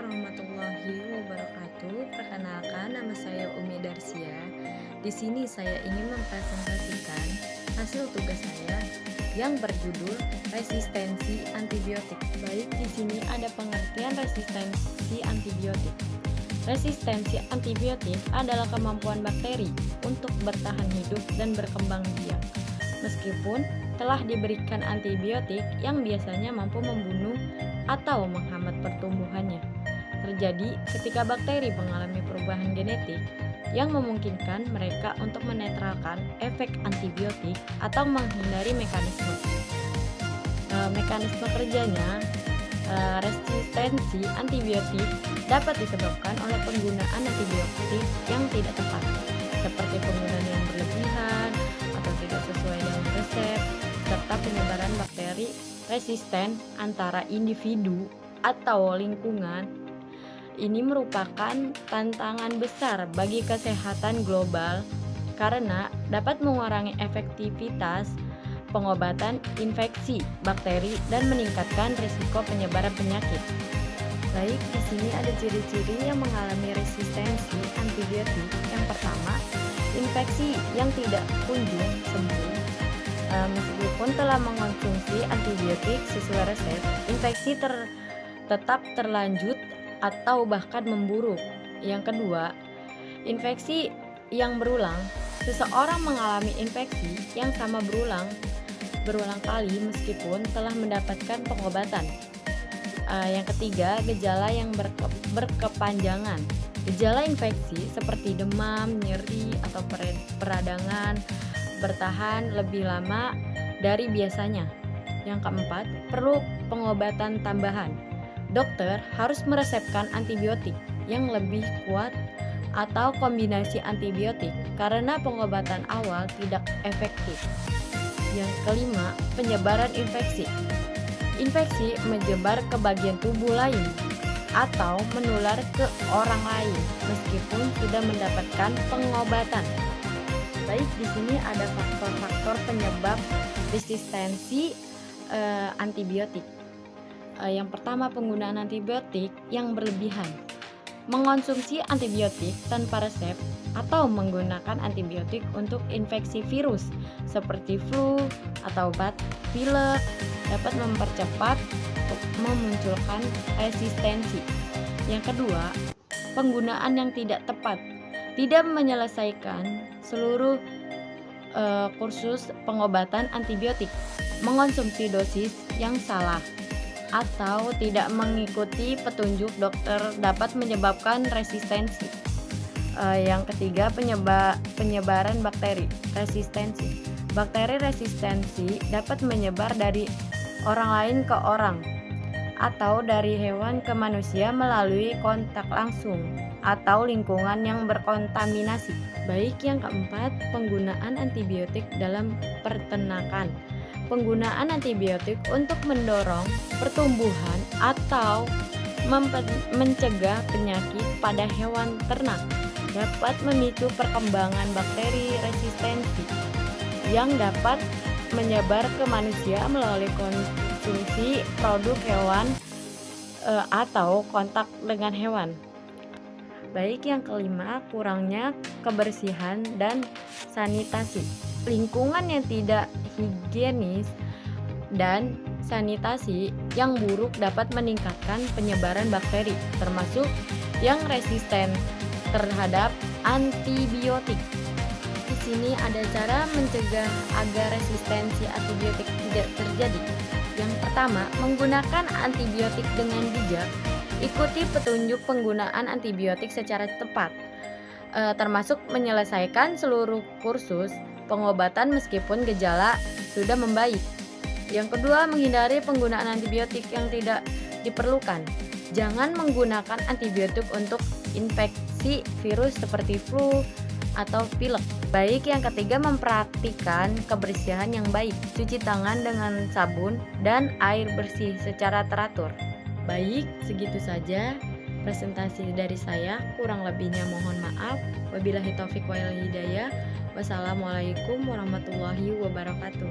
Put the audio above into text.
warahmatullahi wabarakatuh. Perkenalkan, nama saya Umi Darsia. Di sini saya ingin mempresentasikan hasil tugas saya yang berjudul resistensi antibiotik. Baik, di sini ada pengertian resistensi antibiotik. Resistensi antibiotik adalah kemampuan bakteri untuk bertahan hidup dan berkembang biak. Meskipun telah diberikan antibiotik yang biasanya mampu membunuh atau menghambat pertumbuhannya. Terjadi ketika bakteri mengalami perubahan genetik yang memungkinkan mereka untuk menetralkan efek antibiotik atau menghindari mekanisme. Mekanisme kerjanya, resistensi antibiotik dapat disebabkan oleh penggunaan antibiotik yang tidak tepat, seperti penggunaan yang berlebihan atau tidak sesuai dengan resep, serta penyebaran bakteri resisten antara individu atau lingkungan. Ini merupakan tantangan besar bagi kesehatan global karena dapat mengurangi efektivitas pengobatan infeksi bakteri dan meningkatkan risiko penyebaran penyakit. Baik, di sini ada ciri-ciri yang mengalami resistensi antibiotik. Yang pertama, infeksi yang tidak kunjung sembuh. Meskipun telah mengonsumsi antibiotik sesuai resep, infeksi tetap terlanjut atau bahkan memburuk. Yang kedua, infeksi yang berulang. Seseorang mengalami infeksi yang sama berulang kali meskipun telah mendapatkan pengobatan. Yang ketiga, gejala yang berkepanjangan. Gejala infeksi seperti demam, nyeri, atau peradangan bertahan lebih lama dari biasanya. Yang keempat, perlu pengobatan tambahan. Dokter harus meresepkan antibiotik yang lebih kuat atau kombinasi antibiotik karena pengobatan awal tidak efektif. Yang kelima, penyebaran infeksi. Infeksi menyebar ke bagian tubuh lain atau menular ke orang lain meskipun sudah mendapatkan pengobatan. Baik, di sini ada faktor-faktor penyebab resistensi antibiotik. Yang pertama, penggunaan antibiotik yang berlebihan. Mengonsumsi antibiotik tanpa resep atau menggunakan antibiotik untuk infeksi virus seperti flu atau pilek dapat mempercepat memunculkan resistensi. Yang kedua, penggunaan yang tidak tepat. Tidak menyelesaikan seluruh kursus pengobatan antibiotik, mengonsumsi dosis yang salah, atau tidak mengikuti petunjuk dokter dapat menyebabkan resistensi. Yang ketiga, penyebaran bakteri resistensi. Bakteri resistensi dapat menyebar dari orang lain ke orang atau dari hewan ke manusia melalui kontak langsung atau lingkungan yang berkontaminasi. Baik, yang keempat, penggunaan antibiotik dalam peternakan. Penggunaan antibiotik untuk mendorong pertumbuhan atau mencegah penyakit pada hewan ternak dapat memicu perkembangan bakteri resistensi yang dapat menyebar ke manusia melalui konsumsi produk hewan atau kontak dengan hewan. Baik, yang kelima, kurangnya kebersihan dan sanitasi. Lingkungan yang tidak higienis dan sanitasi yang buruk dapat meningkatkan penyebaran bakteri, termasuk yang resisten terhadap antibiotik. Di sini ada cara mencegah agar resistensi antibiotik tidak terjadi. Yang pertama, menggunakan antibiotik dengan bijak. Ikuti petunjuk penggunaan antibiotik secara tepat, termasuk menyelesaikan seluruh kursus pengobatan meskipun gejala sudah membaik. Yang kedua, menghindari penggunaan antibiotik yang tidak diperlukan. Jangan menggunakan antibiotik untuk infeksi virus seperti flu atau pilek. Baik, yang ketiga, mempraktikkan kebersihan yang baik. Cuci tangan dengan sabun dan air bersih secara teratur. Baik, segitu saja presentasi dari saya. Kurang lebihnya mohon maaf. Wabillahi taufik wal hidayah. Wassalamualaikum warahmatullahi wabarakatuh.